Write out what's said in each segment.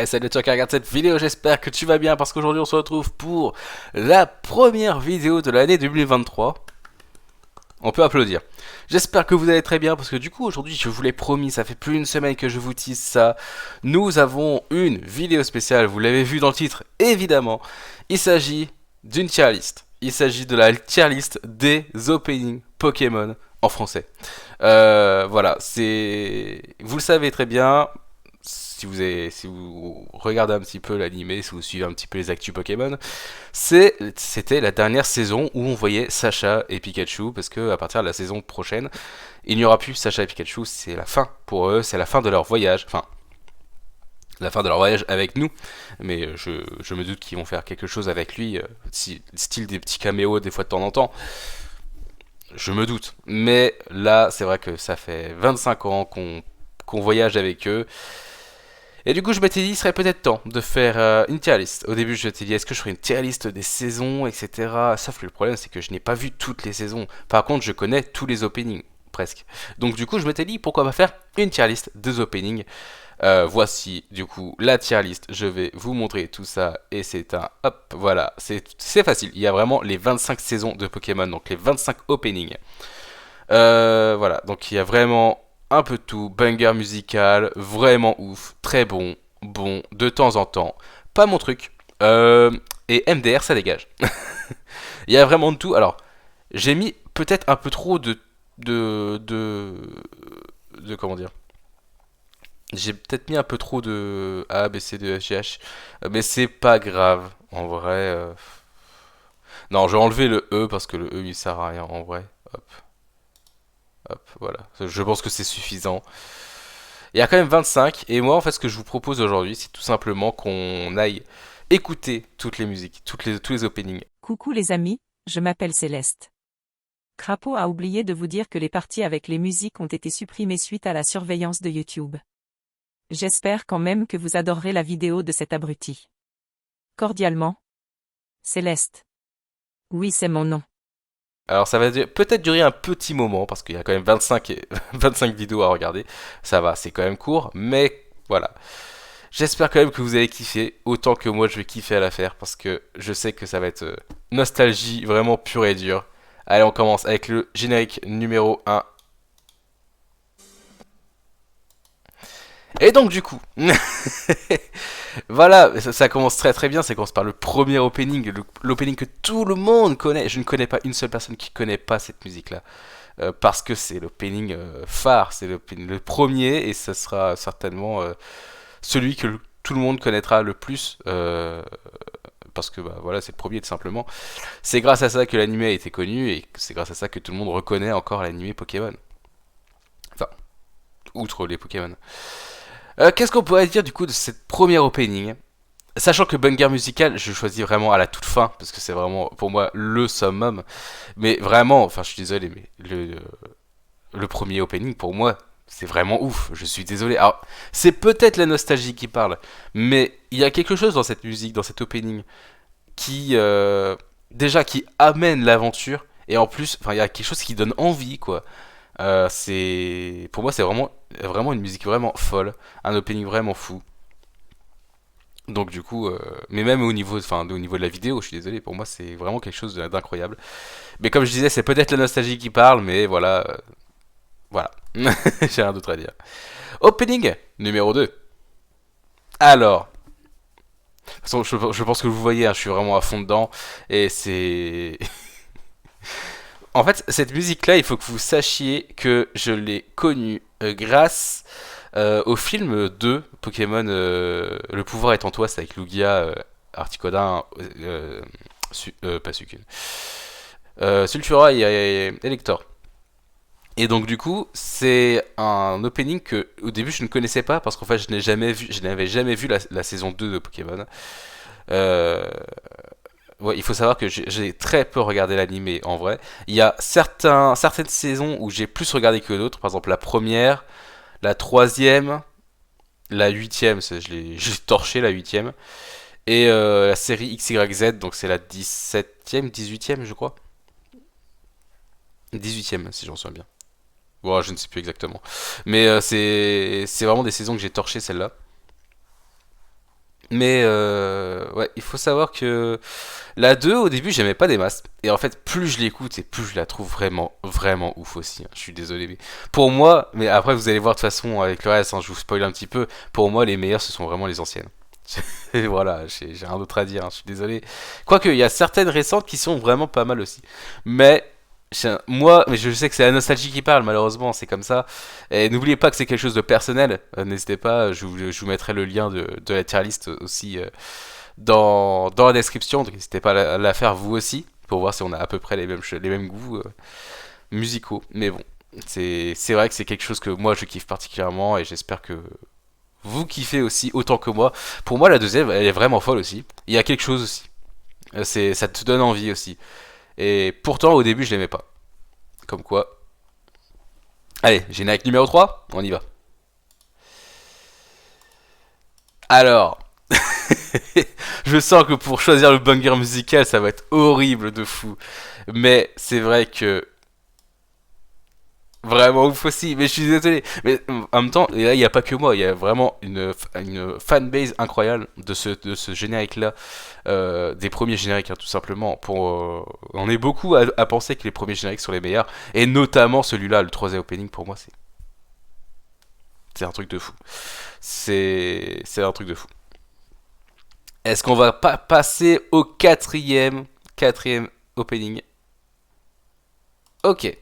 Salut toi qui regarde cette vidéo, j'espère que tu vas bien parce qu'aujourd'hui on se retrouve pour la première vidéo de l'année 2023. On peut applaudir. J'espère que vous allez très bien parce que du coup aujourd'hui je vous l'ai promis, ça fait plus d'une semaine que je vous tease ça. Nous avons une vidéo spéciale, vous l'avez vu dans le titre évidemment. Il s'agit d'une tier list. Il s'agit de la tier list des openings Pokémon en français. Voilà, c'est... Vous le savez très bien, si vous regardez un petit peu l'animé, si vous suivez un petit peu les actus Pokémon, c'était la dernière saison où on voyait Sacha et Pikachu, parce que à partir de la saison prochaine, il n'y aura plus Sacha et Pikachu, c'est la fin pour eux, c'est la fin de leur voyage, enfin, la fin de leur voyage avec nous, mais je me doute qu'ils vont faire quelque chose avec lui, style des petits caméos des fois de temps en temps, je me doute, mais là, c'est vrai que ça fait 25 ans qu'on voyage avec eux. Et du coup, je m'étais dit, il serait peut-être temps de faire une tier list. Au début, je t'ai dit, est-ce que je ferais une tier list des saisons, etc. Sauf que le problème, c'est que je n'ai pas vu toutes les saisons. Par contre, je connais tous les openings, presque. Donc, du coup, je m'étais dit, pourquoi pas faire une tier list des openings. Voici, du coup, la tier list. Je vais vous montrer tout ça. Et c'est un... Hop, voilà. C'est facile. Il y a vraiment les 25 saisons de Pokémon. Donc, les 25 openings. Voilà, donc il y a vraiment un peu de tout, banger musical, vraiment ouf, très bon, bon, de temps en temps, pas mon truc, et MDR ça dégage. Il y a vraiment de tout, alors j'ai mis peut-être un peu trop de comment dire, j'ai peut-être mis un peu trop de A, B, C, D, F, G, H, mais c'est pas grave, en vrai, non je vais enlever le E parce que le E il sert à rien en vrai, hop. Hop, voilà. Je pense que c'est suffisant. Il y a quand même 25. Et moi, en fait, ce que je vous propose aujourd'hui, c'est tout simplement qu'on aille écouter toutes les musiques, tous les openings. Coucou les amis, je m'appelle Céleste. Crapaud a oublié de vous dire que les parties avec les musiques ont été supprimées suite à la surveillance de YouTube. J'espère quand même que vous adorerez la vidéo de cet abruti. Cordialement, Céleste. Oui, c'est mon nom. Alors, ça va peut-être durer un petit moment, parce qu'il y a quand même 25 vidéos à regarder. Ça va, c'est quand même court, mais voilà. J'espère quand même que vous allez kiffer, autant que moi je vais kiffer à la faire, parce que je sais que ça va être nostalgie vraiment pure et dure. Allez, on commence avec le générique numéro 1. Et donc du coup, voilà, ça commence très très bien, ça commence par le premier opening, l'opening que tout le monde connaît. Je ne connais pas une seule personne qui connaît pas cette musique-là. Parce que c'est l'opening phare, c'est le premier et ce sera certainement celui que tout le monde connaîtra le plus. Parce que bah, voilà, c'est le premier tout simplement. C'est grâce à ça que l'anime a été connu et c'est grâce à ça que tout le monde reconnaît encore l'anime Pokémon. Enfin, outre les Pokémon. Qu'est-ce qu'on pourrait dire du coup de cette première opening? Sachant que banger musical, je choisis vraiment à la toute fin, parce que c'est vraiment pour moi le summum. Mais vraiment, enfin je suis désolé, mais le premier opening pour moi, c'est vraiment ouf. Je suis désolé. Alors, c'est peut-être la nostalgie qui parle, mais il y a quelque chose dans cette musique, dans cet opening, qui déjà qui amène l'aventure, et en plus, enfin il y a quelque chose qui donne envie, quoi. C'est pour moi c'est vraiment une musique vraiment folle, un opening vraiment fou. Donc du coup, mais même au niveau de la vidéo, je suis désolé, pour moi c'est vraiment quelque chose d'incroyable. Mais comme je disais, c'est peut-être la nostalgie qui parle, mais voilà, voilà, j'ai rien d'autre à dire. Opening numéro 2. Alors, de toute façon, je pense que vous voyez, hein, je suis vraiment à fond dedans, et c'est... En fait, cette musique-là, il faut que vous sachiez que je l'ai connue grâce au film 2, Pokémon Le pouvoir est en toi, c'est avec Lugia, Articodin, pas Suicune, Sulfura et Elector. Et donc du coup, c'est un opening que au début je ne connaissais pas parce qu'en fait je n'avais jamais vu la saison 2 de Pokémon. Euh, ouais, il faut savoir que j'ai très peu regardé l'animé en vrai. Il y a certaines saisons où j'ai plus regardé que d'autres. Par exemple la première, la troisième, la huitième, j'ai torché la huitième. Et la série XYZ, donc c'est la 17e, 18e je crois. 18e si j'en souviens bien. Bon, je ne sais plus exactement. Mais c'est vraiment des saisons que j'ai torché celle-là. Mais ouais, il faut savoir que la 2 au début j'aimais pas des masses. Et en fait plus je l'écoute et plus je la trouve vraiment vraiment ouf aussi, hein. Je suis désolé mais pour moi, mais après vous allez voir de toute façon avec le reste, hein, je vous spoil un petit peu. Pour moi les meilleures ce sont vraiment les anciennes. Et voilà, j'ai rien d'autre à dire, hein, je suis désolé. Quoique il y a certaines récentes qui sont vraiment pas mal aussi. Mais moi, mais je sais que c'est la nostalgie qui parle, malheureusement, c'est comme ça. Et n'oubliez pas que c'est quelque chose de personnel. N'hésitez pas, je vous mettrai le lien de la tier list aussi dans la description. Donc n'hésitez pas à la faire vous aussi pour voir si on a à peu près les mêmes goûts musicaux. Mais bon, c'est vrai que c'est quelque chose que moi je kiffe particulièrement et j'espère que vous kiffez aussi autant que moi. Pour moi, la deuxième, elle est vraiment folle aussi. Il y a quelque chose aussi. Ça te donne envie aussi. Et pourtant, au début, je l'aimais pas. Comme quoi. Allez, générique numéro 3, on y va. Alors, je sens que pour choisir le banger musical, ça va être horrible de fou. Mais c'est vrai que vraiment ouf aussi. Mais je suis désolé. Mais en même temps, et là, il n'y a pas que moi. Il y a vraiment une fanbase incroyable de ce générique-là. Des premiers génériques, hein, tout simplement. On est beaucoup à penser que les premiers génériques sont les meilleurs. Et notamment celui-là, le troisième opening, pour moi, c'est un truc de fou. C'est un truc de fou. Est-ce qu'on va pas passer au quatrième opening? Ok.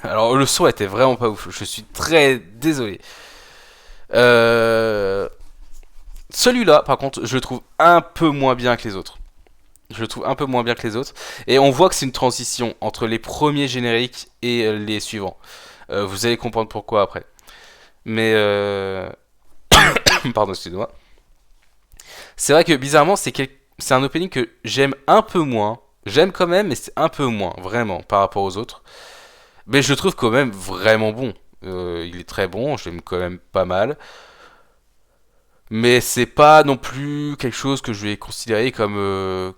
Alors le son était vraiment pas ouf. Je suis très désolé. Euh, Celui-là, par contre, je le trouve un peu moins bien que les autres. Je le trouve un peu moins bien que les autres. Et on voit que c'est une transition entre les premiers génériques et les suivants. Vous allez comprendre pourquoi après. Mais pardon, excusez-moi. C'est vrai que bizarrement, c'est un opening que j'aime un peu moins. J'aime quand même, mais c'est un peu moins, vraiment, par rapport aux autres. Mais je le trouve quand même vraiment bon. Il est très bon, j'aime quand même pas mal. Mais c'est pas non plus quelque chose que je vais considérer comme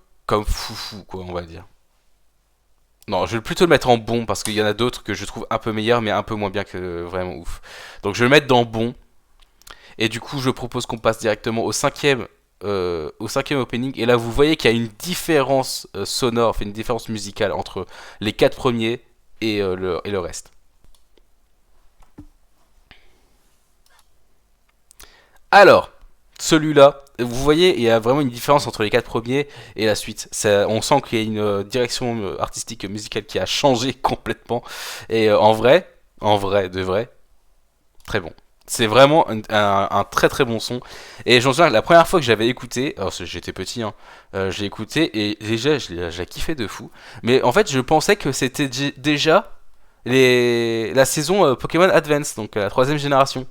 foufou, quoi, on va dire. Non, je vais plutôt le mettre en bon parce qu'il y en a d'autres que je trouve un peu meilleurs mais un peu moins bien que vraiment ouf. Donc je vais le mettre dans bon. Et du coup, je propose qu'on passe directement au cinquième opening. Et là, vous voyez qu'il y a une différence sonore, enfin une différence musicale entre les quatre premiers et le reste. Alors, celui-là, vous voyez, il y a vraiment une différence entre les quatre premiers et la suite. On sent qu'il y a une direction artistique, musicale qui a changé complètement. Et en vrai, de vrai, très bon. C'est vraiment un très très bon son. Et j'en souviens, la première fois que j'avais écouté, alors j'étais petit, hein, j'ai écouté et déjà j'ai kiffé de fou. Mais en fait, je pensais que c'était déjà la saison Pokémon Advance, donc la troisième génération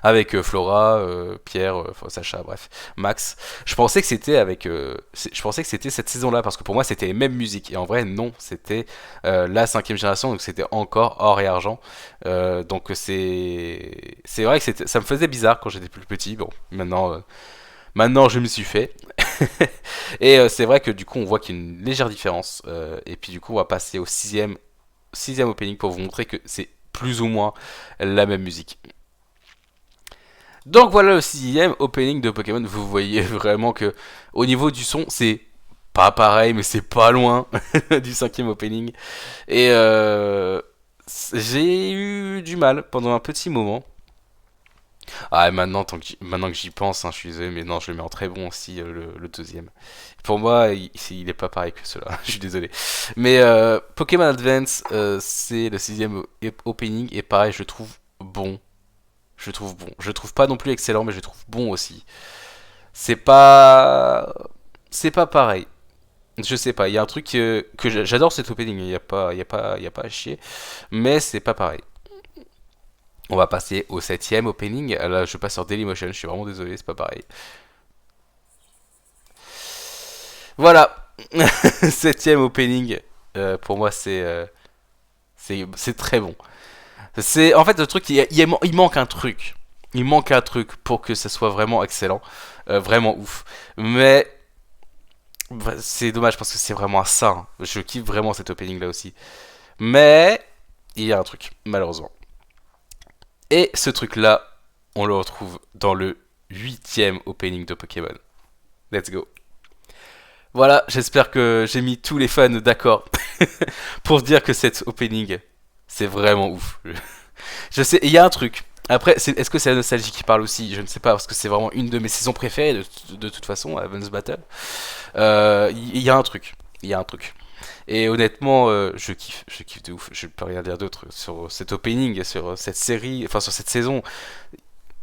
avec Flora, Pierre, enfin, Sacha, bref, Max. Je pensais que c'était cette saison-là parce que pour moi c'était les mêmes musiques et en vrai non, c'était la cinquième génération donc c'était encore or et argent. Donc c'est vrai que ça me faisait bizarre quand j'étais plus petit. Bon, maintenant je me suis fait. Et c'est vrai que du coup on voit qu'il y a une légère différence. Et puis du coup on va passer au sixième opening pour vous montrer que c'est plus ou moins la même musique. Donc voilà le sixième opening de Pokémon. Vous voyez vraiment que au niveau du son, c'est pas pareil, mais c'est pas loin du cinquième opening. Et j'ai eu du mal pendant un petit moment. Ah, maintenant, maintenant que j'y pense, hein, je suis désolé, mais non, je le mets en très bon aussi, le deuxième. Pour moi, il est pas pareil que cela, je suis désolé. Mais Pokémon Advance, c'est le sixième opening, et pareil, je le trouve bon. Je le trouve bon. Je le trouve pas non plus excellent, mais je le trouve bon aussi. C'est pas. C'est pas pareil. Je sais pas, il y a un truc que j'adore cet opening, il y a pas à chier, mais c'est pas pareil. On va passer au septième opening. Là, je passe sur Dailymotion, je suis vraiment désolé, c'est pas pareil. Voilà, septième opening. Pour moi, c'est très bon. C'est en fait le truc, il manque un truc. Il manque un truc pour que ça soit vraiment excellent, vraiment ouf. Mais c'est dommage parce que c'est vraiment ça, hein. Je kiffe vraiment cet opening là aussi. Mais il y a un truc, malheureusement. Et ce truc là, on le retrouve dans le 8e opening de Pokémon. Let's go. Voilà, j'espère que j'ai mis tous les fans d'accord pour dire que cette opening, c'est vraiment ouf. Je sais, il y a un truc. Après, est-ce que c'est la nostalgie qui parle aussi? Je ne sais pas, parce que c'est vraiment une de mes saisons préférées de toute façon, Advance Battle. Il y a un truc. Il y a un truc. Et honnêtement, je kiffe de ouf. Je ne peux rien dire d'autre sur cet opening, sur cette série, enfin sur cette saison.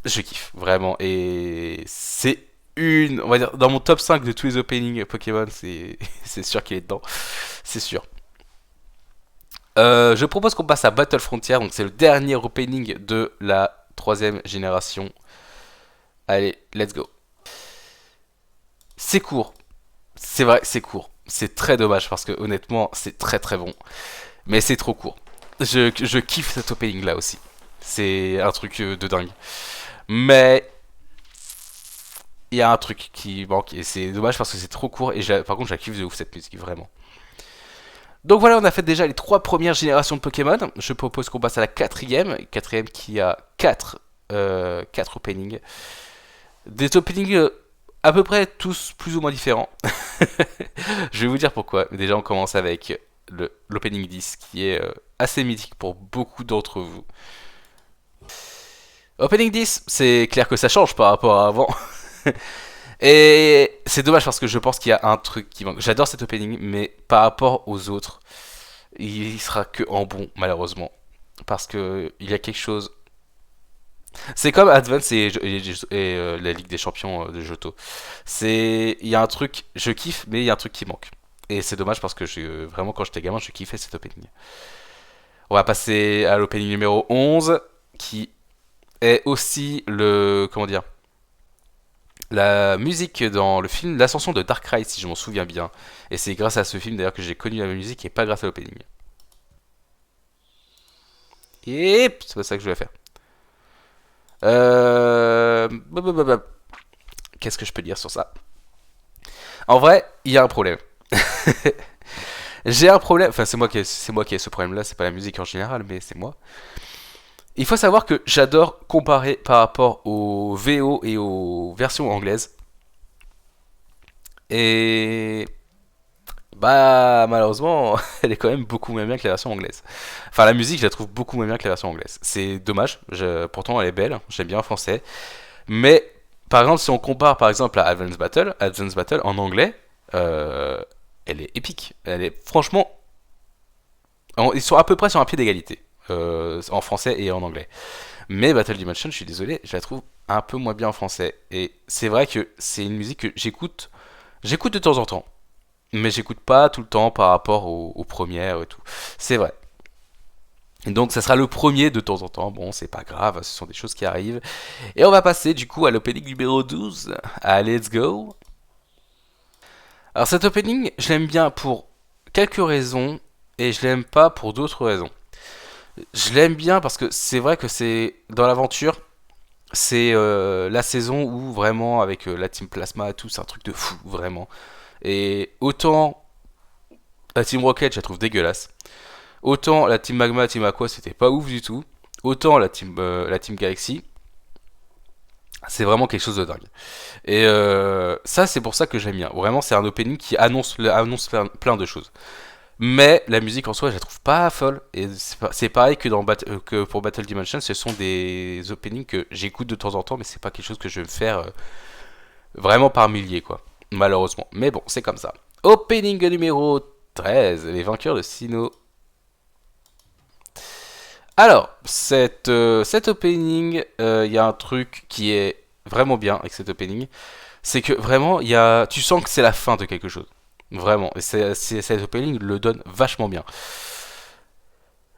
Je kiffe vraiment. Et c'est on va dire, dans mon top 5 de tous les openings Pokémon, c'est sûr qu'il est dedans. C'est sûr. Je propose qu'on passe à Battle Frontier, donc c'est le dernier opening de la troisième génération. Allez, let's go. C'est court. C'est vrai, c'est court. C'est très dommage parce que honnêtement, c'est très très bon. Mais c'est trop court. Je kiffe cet opening là aussi. C'est un truc de dingue. Mais il y a un truc qui manque et c'est dommage parce que c'est trop court. Et par contre, je la kiffe de ouf cette musique, vraiment. Donc voilà, on a fait déjà les 3 premières générations de Pokémon. Je propose qu'on passe à la quatrième. Quatrième qui a 4 openings. Des openings à peu près tous plus ou moins différents. Je vais vous dire pourquoi. Déjà, on commence avec l'opening 10 qui est assez mythique pour beaucoup d'entre vous. Opening 10, c'est clair que ça change par rapport à avant. Et c'est dommage parce que je pense qu'il y a un truc qui manque. J'adore cet opening, mais par rapport aux autres, il sera que en bon, malheureusement. Parce que il y a quelque chose. C'est comme Advance et la Ligue des Champions de Johto. Il y a un truc, je kiffe, mais il y a un truc qui manque. Et c'est dommage parce que vraiment, quand j'étais gamin, je kiffais cet opening. On va passer à l'opening numéro 11, qui est aussi comment dire, la musique dans le film L'Ascension de Darkrai, si je m'en souviens bien. Et c'est grâce à ce film d'ailleurs que j'ai connu la musique et pas grâce à l'opening. Et c'est pas ça que je voulais faire. Qu'est-ce que je peux dire sur ça? En vrai, il y a un problème. J'ai un problème. Enfin, c'est moi qui ai ce problème-là. C'est pas la musique en général, mais c'est moi. Il faut savoir que j'adore comparer par rapport aux VO et aux versions anglaises. Et bah malheureusement, elle est quand même beaucoup moins bien que la version anglaise. Enfin, la musique, je la trouve beaucoup moins bien que la version anglaise. C'est dommage. Pourtant, elle est belle. J'aime bien en français. Mais par exemple, si on compare par exemple à Advance Battle en anglais, elle est épique. Elle est franchement, ils sont à peu près sur un pied d'égalité en français et en anglais. Mais Battle Dimension, je suis désolé, je la trouve un peu moins bien en français. Et c'est vrai que c'est une musique que j'écoute de temps en temps, mais j'écoute pas tout le temps par rapport aux premières et tout. C'est vrai. Donc ça sera le premier de temps en temps, bon c'est pas grave, ce sont des choses qui arrivent. Et on va passer du coup à l'opening numéro 12, à Let's Go. Alors cet opening, je l'aime bien pour quelques raisons, et je l'aime pas pour d'autres raisons. Je l'aime bien parce que c'est vrai que c'est dans l'aventure, c'est la saison où vraiment avec la Team Plasma et tout, c'est un truc de fou, vraiment. Et autant la Team Rocket, je la trouve dégueulasse. Autant la Team Magma, Team Aqua, c'était pas ouf du tout. Autant la team Galaxy, c'est vraiment quelque chose de dingue. Et ça, c'est pour ça que j'aime bien. Vraiment, c'est un opening qui annonce plein de choses. Mais la musique en soi, je la trouve pas folle. Et c'est pareil que pour Battle Dimension, ce sont des openings que j'écoute de temps en temps, mais c'est pas quelque chose que je vais me faire vraiment par milliers, quoi. Malheureusement. Mais bon, c'est comme ça. Opening numéro 13, les vainqueurs de Sinnoh. Alors, cet opening, il y a un truc qui est vraiment bien avec cet opening, c'est que vraiment, tu sens que c'est la fin de quelque chose. Vraiment, et cet opening le donne vachement bien.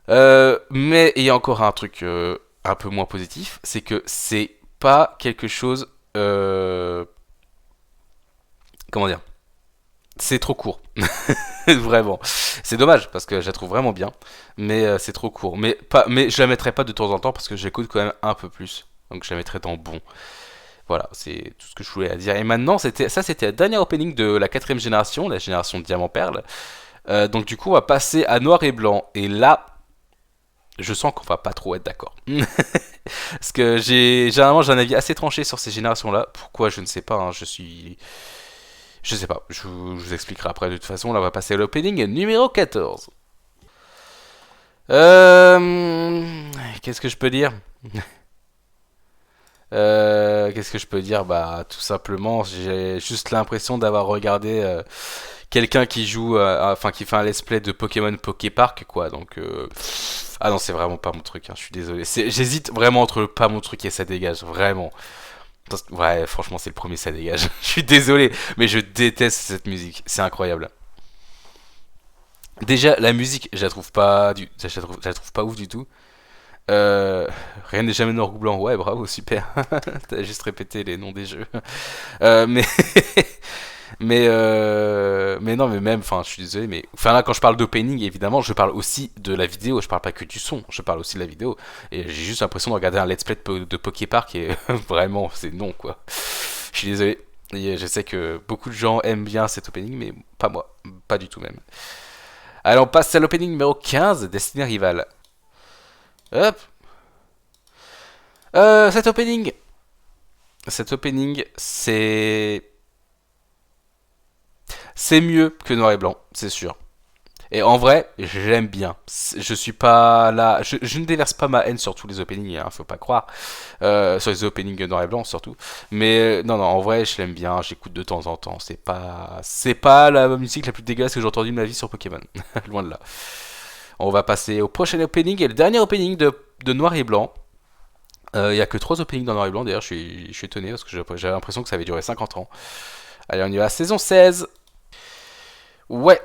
Mais il y a encore un truc un peu moins positif, c'est que c'est pas quelque chose... comment dire? C'est trop court. Vraiment. C'est dommage parce que je la trouve vraiment bien, mais c'est trop court. Mais je la mettrai pas de temps en temps parce que j'écoute quand même un peu plus. Donc je la mettrai dans bon. Voilà, c'est tout ce que je voulais à dire. Et maintenant, c'était la dernière opening de la quatrième génération, la génération Diamant Perle. Donc du coup, on va passer à Noir et Blanc. Et là, je sens qu'on va pas trop être d'accord. Parce que généralement j'ai un avis assez tranché sur ces générations-là. Pourquoi je ne sais pas. Hein, je sais pas. Je vous expliquerai après de toute façon. Là on va passer à l'opening numéro 14. Qu'est-ce que je peux dire? Qu'est-ce que je peux dire? Bah, tout simplement, j'ai juste l'impression d'avoir regardé quelqu'un qui joue, enfin qui fait un let's play de Pokémon Poképark, quoi. Donc, ah non, c'est vraiment pas mon truc. Hein, je suis désolé. J'hésite vraiment entre le pas mon truc et ça dégage, vraiment. Ouais, franchement, c'est le premier, ça dégage. Je suis désolé, mais je déteste cette musique. C'est incroyable. Déjà, la musique, je la trouve pas ouf du tout. Euh, Rien n'est jamais noir ou blanc. Ouais, bravo, super. T'as juste répété les noms des jeux. Mais mais non, mais même, enfin, je suis désolé, mais enfin là, quand je parle d'opening, évidemment, je parle aussi de la vidéo. Je parle pas que du son. Je parle aussi de la vidéo. Et j'ai juste l'impression de regarder un let's play de Poképark et vraiment, c'est non quoi. Je suis désolé. Et je sais que beaucoup de gens aiment bien cet opening, mais pas moi, pas du tout même. Allez, on passe à l'opening numéro 15, Destiny Rival. Hop. Euh, cet opening, cet opening, c'est mieux que Noir et Blanc, c'est sûr. Et en vrai, j'aime bien. Je suis pas là, je ne déverse pas ma haine sur tous les openings, hein, faut pas croire. Sur les openings Noir et Blanc surtout. Mais non, non, en vrai, je l'aime bien. J'écoute de temps en temps. C'est pas la musique la plus dégueulasse que j'ai entendue de ma vie sur Pokémon. Loin de là. On va passer au prochain opening et le dernier opening de Noir et Blanc. Il y a que 3 openings dans Noir et Blanc, d'ailleurs, je suis étonné parce que j'avais l'impression que ça avait duré 50 ans. Allez, on y va, saison 16. Ouais.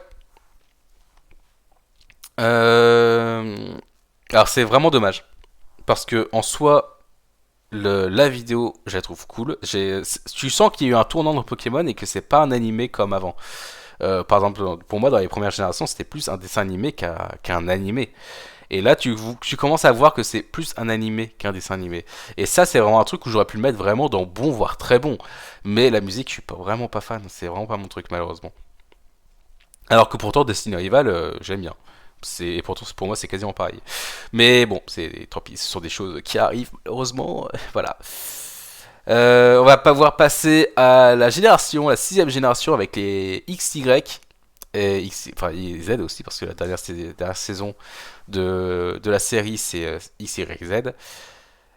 Euh... Alors, c'est vraiment dommage. Parce que, en soi, la vidéo, je la trouve cool. Tu sens qu'il y a eu un tournant dans Pokémon et que c'est pas un animé comme avant. Par exemple, pour moi, dans les premières générations, c'était plus un dessin animé qu'un animé. Et là, tu commences à voir que c'est plus un animé qu'un dessin animé. Et ça, c'est vraiment un truc où j'aurais pu le mettre vraiment dans bon, voire très bon. Mais la musique, je suis vraiment pas fan. C'est vraiment pas mon truc, malheureusement. Alors que pourtant, Destiny Rival, j'aime bien. Et pourtant, pour moi, c'est quasiment pareil. Mais bon, tant pis, ce sont des choses qui arrivent, malheureusement. Voilà. On va pouvoir passer à la sixième génération avec les XY et enfin Z aussi, parce que la dernière saison de la série c'est XYZ.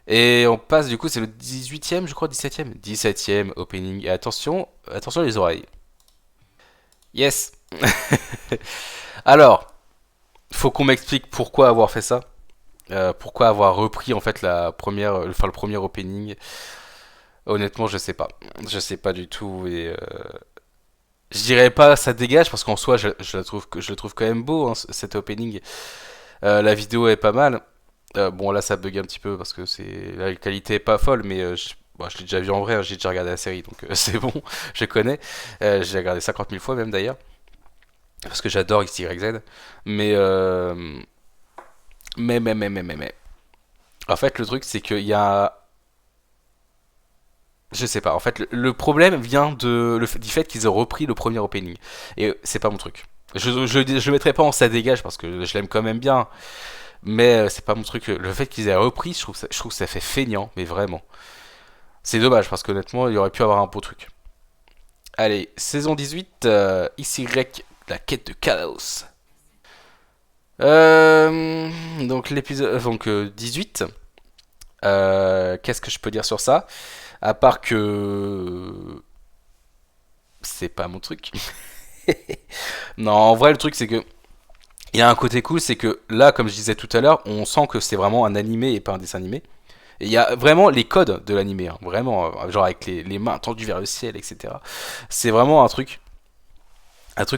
Et on passe du coup, c'est le 18e, je crois, 17e. 17e opening. Et attention, attention les oreilles. Yes. Alors, faut qu'on m'explique pourquoi avoir fait ça. Pourquoi avoir repris en fait le premier opening. Honnêtement, je sais pas. Je sais pas du tout. Et je dirais pas ça dégage parce qu'en soi, je le trouve quand même beau, hein, cet opening. La vidéo est pas mal. Bon, là, ça bug un petit peu parce que la qualité est pas folle, mais bon, je l'ai déjà vu en vrai, hein, j'ai déjà regardé la série, donc c'est bon, je connais. J'ai regardé 50 000 fois même d'ailleurs, parce que j'adore XYZ. Mais, mais. En fait, le truc, c'est qu'il y a. Je sais pas, en fait, le problème vient du fait qu'ils ont repris le premier opening. Et c'est pas mon truc. Je mettrai pas en ça dégage parce que je l'aime quand même bien. Mais c'est pas mon truc. Le fait qu'ils aient repris, je trouve que ça fait feignant, mais vraiment. C'est dommage parce qu'honnêtement, il aurait pu avoir un beau truc. Allez, saison 18, XY, la quête de Chaos. Donc l'épisode, 18. Qu'est-ce que je peux dire sur ça? À part que c'est pas mon truc. Non, en vrai, le truc c'est que il y a un côté cool, c'est que là, comme je disais tout à l'heure, on sent que c'est vraiment un animé et pas un dessin animé. Et il y a vraiment les codes de l'animé, hein, vraiment, genre avec les mains tendues vers le ciel, etc. C'est vraiment un truc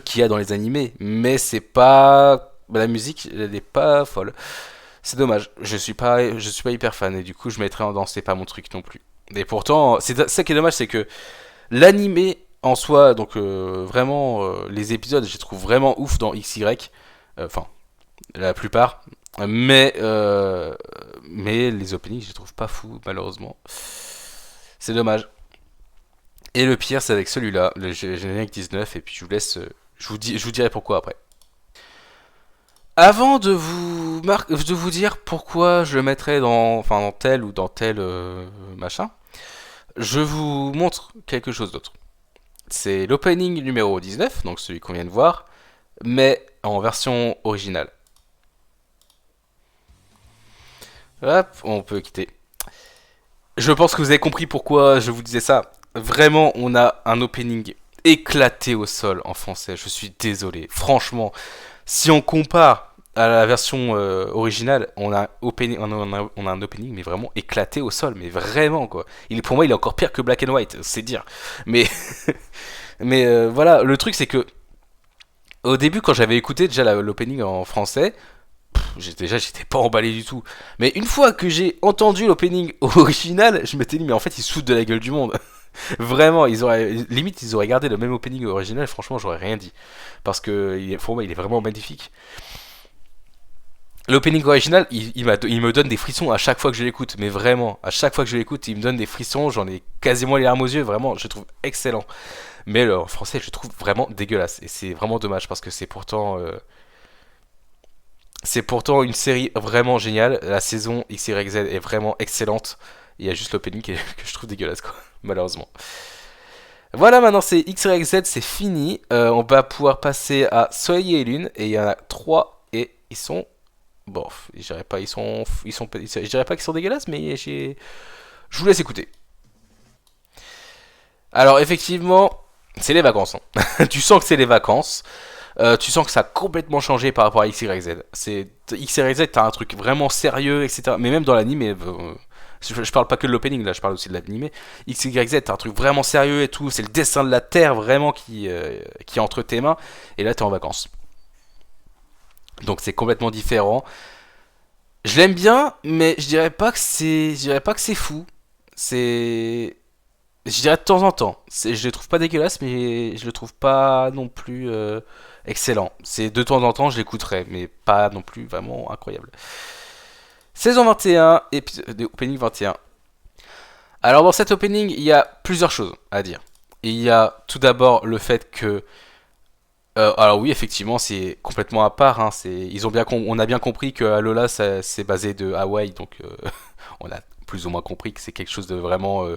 qu'il y a dans les animés, mais c'est pas la musique, elle est pas folle. C'est dommage. Je suis pas hyper fan et du coup, je mettrais en danse, c'est pas mon truc non plus. Et pourtant, c'est ça qui est dommage, c'est que l'animé en soi, donc vraiment les épisodes, je les trouve vraiment ouf dans XY. Enfin, la plupart. Mais, euh, mais les openings, je les trouve pas fous, malheureusement. C'est dommage. Et le pire, c'est avec celui-là, le générique 19, et puis je vous laisse. Je vous dirai pourquoi après. Avant de vous dire pourquoi je le mettrais dans tel ou dans tel machin, je vous montre quelque chose d'autre. C'est l'opening numéro 19, donc celui qu'on vient de voir, mais en version originale. Hop, on peut quitter. Je pense que vous avez compris pourquoi je vous disais ça. Vraiment, on a un opening éclaté au sol en français. Je suis désolé. Franchement, si on compare à la version originale, on a un opening mais vraiment éclaté au sol, mais vraiment quoi. Pour moi, il est encore pire que Black and White, c'est dire. Mais voilà, le truc c'est que au début, quand j'avais écouté déjà l'opening en français, j'étais pas emballé du tout. Mais une fois que j'ai entendu l'opening original, je m'étais dit mais en fait ils se foutent de la gueule du monde. Vraiment, limite ils auraient gardé le même opening original. Franchement, j'aurais rien dit parce que pour moi il est vraiment magnifique. L'opening original, il me donne des frissons à chaque fois que je l'écoute, mais vraiment, à chaque fois que je l'écoute, il me donne des frissons, j'en ai quasiment les larmes aux yeux, vraiment, je le trouve excellent. Mais le français, je le trouve vraiment dégueulasse, et c'est vraiment dommage parce que c'est pourtant une série vraiment géniale. La saison XYZ est vraiment excellente. Il y a juste l'opening que je trouve dégueulasse, quoi, malheureusement. Voilà, maintenant c'est XYZ, c'est fini. On va pouvoir passer à Soleil et Lune, et il y en a trois, et ils sont bon, je dirais pas, je dirais pas qu'ils sont dégueulasses, mais je vous laisse écouter. Alors effectivement, c'est les vacances. Hein. Tu sens que c'est les vacances. Tu sens que ça a complètement changé par rapport à XYZ. XYZ, t'as un truc vraiment sérieux, etc. Mais même dans l'anime, je parle pas que de l'opening, là, je parle aussi de l'anime. XYZ, t'as un truc vraiment sérieux et tout. C'est le dessin de la Terre vraiment qui est entre tes mains. Et là, t'es en vacances. Donc c'est complètement différent. Je l'aime bien, mais je dirais pas que c'est fou. C'est, je dirais de temps en temps. Je le trouve pas dégueulasse, mais je le trouve pas non plus excellent. C'est de temps en temps, je l'écouterai, mais pas non plus vraiment incroyable. Saison 21, opening 21. Alors dans cet opening, il y a plusieurs choses à dire. Il y a tout d'abord le fait que alors oui, effectivement, c'est complètement à part. Hein, on a bien compris que Alola, c'est basé de Hawaï, donc on a plus ou moins compris que c'est quelque chose de vraiment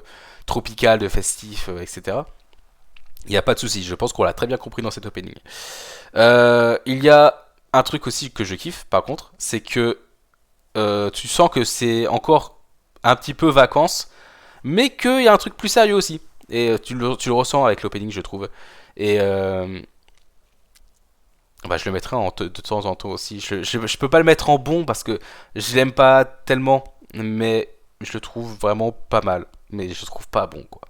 tropical, de festif, etc. Il n'y a pas de souci. Je pense qu'on l'a très bien compris dans cet opening. Il y a un truc aussi que je kiffe, par contre, c'est que tu sens que c'est encore un petit peu vacances, mais qu'il y a un truc plus sérieux aussi. Et tu le ressens avec l'opening, je trouve. Et bah, je le mettrai de temps en temps aussi. Je peux pas le mettre en bon parce que je l'aime pas tellement, mais je le trouve vraiment pas mal. Mais je le trouve pas bon, quoi.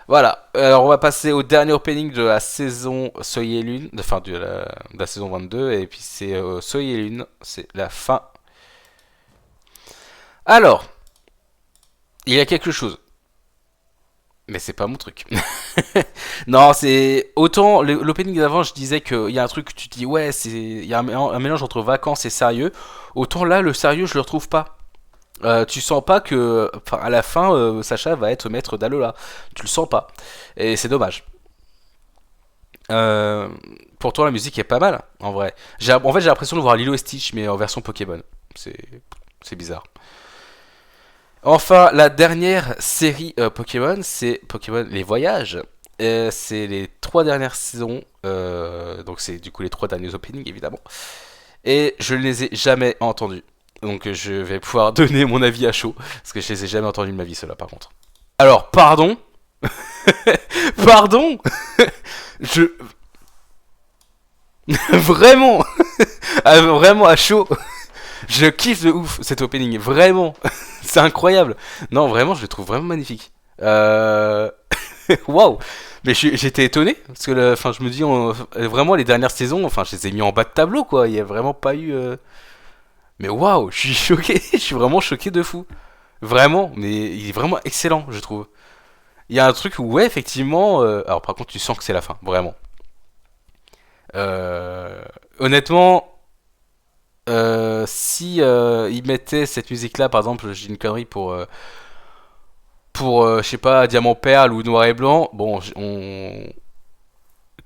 Voilà, alors on va passer au dernier opening de la saison Soleil et Lune, enfin de la saison 22, et puis c'est Soleil et Lune, c'est la fin. Alors, il y a quelque chose. Mais c'est pas mon truc. Non, c'est autant l'opening d'avant, je disais qu'il y a un truc que tu te dis ouais, il y a un mélange entre vacances et sérieux. Autant là, le sérieux, je le retrouve pas. Tu sens pas que, enfin, à la fin, Sacha va être maître d'Alola. Tu le sens pas, et c'est dommage. Euh, Pourtant, la musique est pas mal, en vrai. En fait, j'ai l'impression de voir Lilo et Stitch, mais en version Pokémon. C'est, c'est bizarre. Enfin, la dernière série Pokémon, c'est Pokémon Les Voyages. C'est les trois dernières saisons, donc c'est du coup les trois derniers openings évidemment. Et je ne les ai jamais entendus. Donc je vais pouvoir donner mon avis à chaud, parce que je les ai jamais entendus de ma vie, ceux-là par contre. Alors, pardon. Pardon. Je... Vraiment. Vraiment à chaud. Je kiffe de ouf cet opening, vraiment. C'est incroyable. Non, vraiment, je le trouve vraiment magnifique. Euh... Waouh. Mais j'étais étonné parce que enfin, je me dis vraiment les dernières saisons, enfin, je les ai mis en bas de tableau quoi. Il y a vraiment pas eu. Mais waouh, je suis choqué. Je suis vraiment choqué de fou. Vraiment, mais il est vraiment excellent, je trouve. Il y a un truc où ouais, effectivement. Alors par contre, tu sens que c'est la fin, vraiment. Honnêtement, si ils mettaient cette musique-là, par exemple, j'ai une connerie pour je sais pas, Diamant Perle ou Noir et Blanc, bon,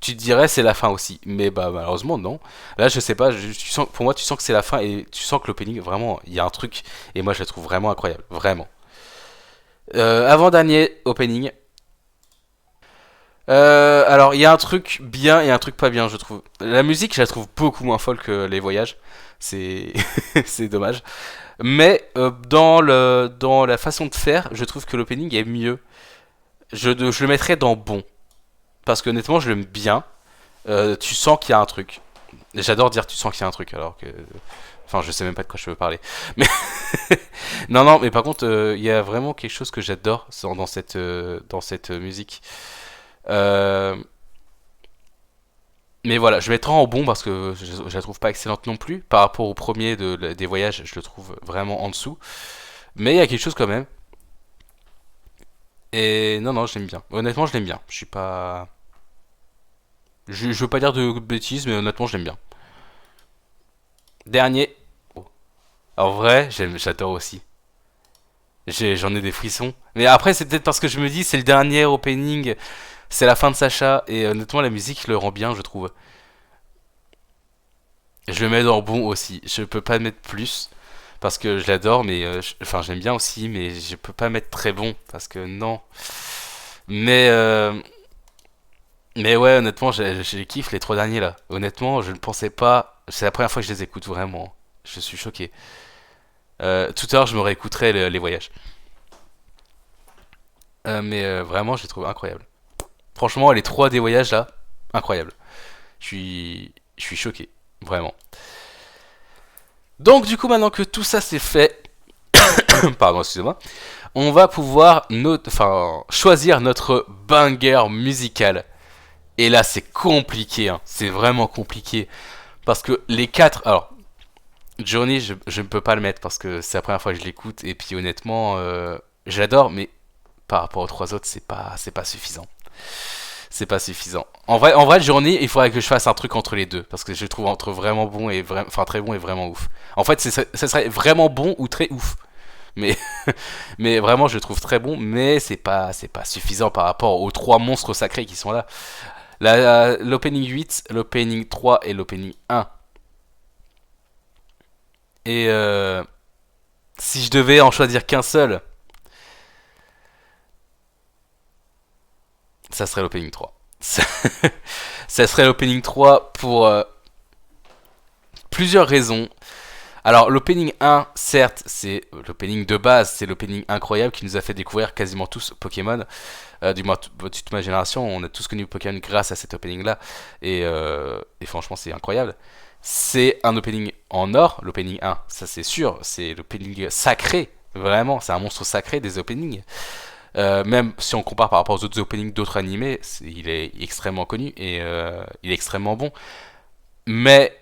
tu te dirais c'est la fin aussi, mais bah malheureusement non. Là je sais pas, tu sens, pour moi tu sens que c'est la fin et tu sens que l'opening vraiment il y a un truc et moi je la trouve vraiment incroyable, vraiment. Avant dernier opening. Alors il y a un truc bien et un truc pas bien je trouve. La musique je la trouve beaucoup moins folle que les voyages, c'est c'est dommage. Mais dans la façon de faire, je trouve que l'opening est mieux. Je le mettrais dans bon parce que honnêtement je l'aime bien. Tu sens qu'il y a un truc. J'adore dire tu sens qu'il y a un truc alors que. Enfin, je sais même pas de quoi je veux parler. Mais non, non, mais par contre, il y a vraiment quelque chose que j'adore dans cette musique. Euh, mais voilà, je mettrai en bon parce que je la trouve pas excellente non plus. Par rapport au premier des voyages, je le trouve vraiment en dessous. Mais il y a quelque chose quand même. Et non, non, je l'aime bien. Honnêtement, je l'aime bien. Je suis pas. Je veux pas dire de bêtises, mais honnêtement, je l'aime bien. Dernier. Oh. En vrai, j'adore aussi. J'en ai des frissons. Mais après, c'est peut-être parce que je me dis, c'est le dernier opening, c'est la fin de Sacha, et honnêtement, la musique le rend bien, je trouve. Je le mets dans bon aussi. Je peux pas mettre plus, parce que je l'adore, mais enfin, j'aime bien aussi, mais je peux pas mettre très bon, parce que non. Mais, mais ouais, honnêtement, j'ai kiffe les trois derniers là. Honnêtement, je ne pensais pas. C'est la première fois que je les écoute vraiment. Je suis choqué. Tout à l'heure, je me réécouterai les voyages. Mais vraiment, je les trouve incroyables. Franchement, les trois des voyages là, incroyable. Je suis choqué, vraiment. Donc du coup, maintenant que tout ça c'est fait, pardon, excusez-moi, on va pouvoir choisir notre banger musical. Et là, c'est compliqué, hein. C'est vraiment compliqué parce que les quatre, alors Journey, je ne peux pas le mettre parce que c'est la première fois que je l'écoute et puis honnêtement, j'adore, mais par rapport aux trois autres, c'est pas suffisant. C'est pas suffisant. En vrai, Journey, il faudrait que je fasse un truc entre les deux parce que je trouve entre vraiment bon et vraiment, enfin très bon et vraiment ouf. En fait, ça serait vraiment bon ou très ouf. Mais mais vraiment, je le trouve très bon, mais c'est pas suffisant par rapport aux trois monstres sacrés qui sont là. L'opening 8, l'opening 3 et l'opening 1. Et si je devais en choisir qu'un seul, ça serait l'opening 3. Ça, ça serait l'opening 3 pour plusieurs raisons. Alors, l'opening 1, certes, c'est l'opening de base, c'est l'opening incroyable qui nous a fait découvrir quasiment tous Pokémon. Du moins, toute ma génération, on a tous connu Pokémon grâce à cet opening-là. Et franchement, c'est incroyable. C'est un opening en or, l'opening 1, ça c'est sûr. C'est l'opening sacré, vraiment. C'est un monstre sacré des openings. Même si on compare par rapport aux autres openings d'autres animés, il est extrêmement connu et il est extrêmement bon. Mais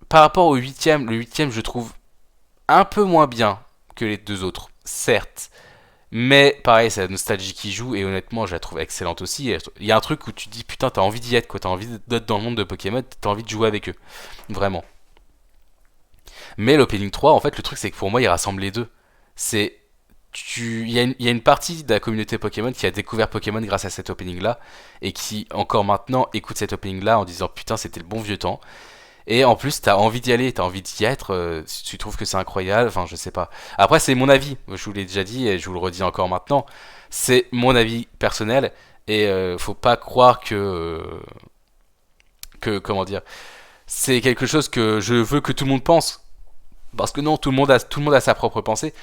par rapport au huitième, le huitième je trouve un peu moins bien que les deux autres, certes. Mais pareil, c'est la nostalgie qui joue et honnêtement, je la trouve excellente aussi. Il y a un truc où tu te dis putain, t'as envie d'y être quoi, t'as envie d'être dans le monde de Pokémon, t'as envie de jouer avec eux, vraiment. Mais l'opening 3, en fait, le truc c'est que pour moi, il rassemble les deux. C'est il y a une partie de la communauté Pokémon qui a découvert Pokémon grâce à cet opening là et qui encore maintenant écoute cet opening là en disant putain c'était le bon vieux temps. Et en plus, t'as envie d'y aller, t'as envie d'y être, tu trouves que c'est incroyable, enfin je sais pas. Après, c'est mon avis, je vous l'ai déjà dit et je vous le redis encore maintenant. C'est mon avis personnel et faut pas croire comment dire, c'est quelque chose que je veux que tout le monde pense. Parce que non, tout le monde a sa propre pensée.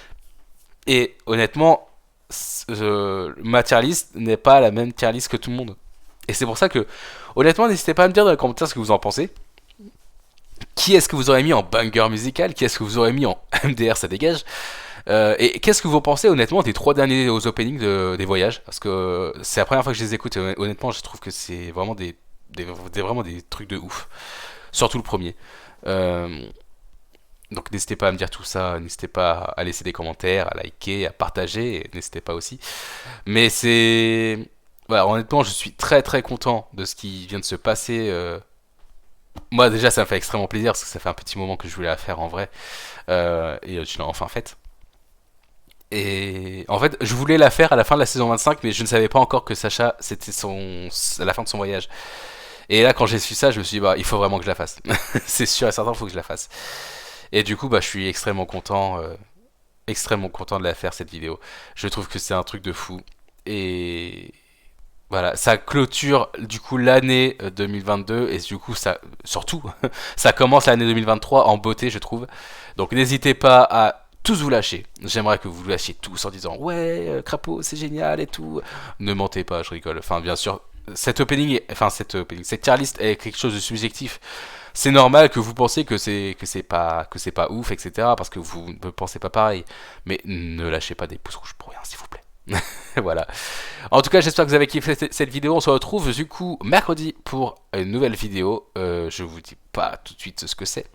Et honnêtement, ma tier list n'est pas la même tier list que tout le monde. Et c'est pour ça que, honnêtement, n'hésitez pas à me dire dans les commentaires ce que vous en pensez. Qui est-ce que vous aurez mis en banger musical? Qui est-ce que vous aurez mis en MDR, ça dégage? Et qu'est-ce que vous pensez honnêtement des trois derniers aux openings des voyages? Parce que c'est la première fois que je les écoute et honnêtement je trouve que c'est vraiment vraiment des trucs de ouf. Surtout le premier. Euh, donc n'hésitez pas à me dire tout ça, n'hésitez pas à laisser des commentaires, à liker, à partager, et n'hésitez pas aussi. Mais c'est... Voilà, honnêtement je suis très très content de ce qui vient de se passer. Moi déjà ça me fait extrêmement plaisir parce que ça fait un petit moment que je voulais la faire en vrai. Et je l'ai enfin faite. Et en fait, je voulais la faire à la fin de la saison 25, mais je ne savais pas encore que Sacha, c'était la fin de son voyage. Et là, quand j'ai su ça, je me suis dit, bah, il faut vraiment que je la fasse. C'est sûr et certain, il faut que je la fasse. Et du coup, bah, je suis extrêmement content de la faire, cette vidéo. Je trouve que c'est un truc de fou. Et voilà, ça clôture du coup l'année 2022 et du coup ça surtout ça commence l'année 2023 en beauté, je trouve. Donc n'hésitez pas à tous vous lâcher. J'aimerais que vous vous lâchiez tous en disant ouais, Crapaud c'est génial et tout. Ne mentez pas, je rigole. Enfin bien sûr, cette tier list est quelque chose de subjectif. C'est normal que vous pensiez que c'est pas ouf, etc. Parce que vous ne pensez pas pareil. Mais ne lâchez pas des pouces rouges pour rien, s'il vous plaît. Voilà. En tout cas, j'espère que vous avez kiffé cette vidéo. On se retrouve du coup mercredi pour une nouvelle vidéo. Je vous dis pas tout de suite ce que c'est,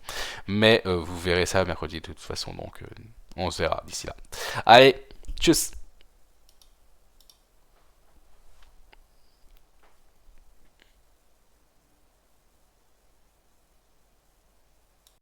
mais vous verrez ça mercredi de toute façon. Donc, on se verra d'ici là. Allez, tchuss.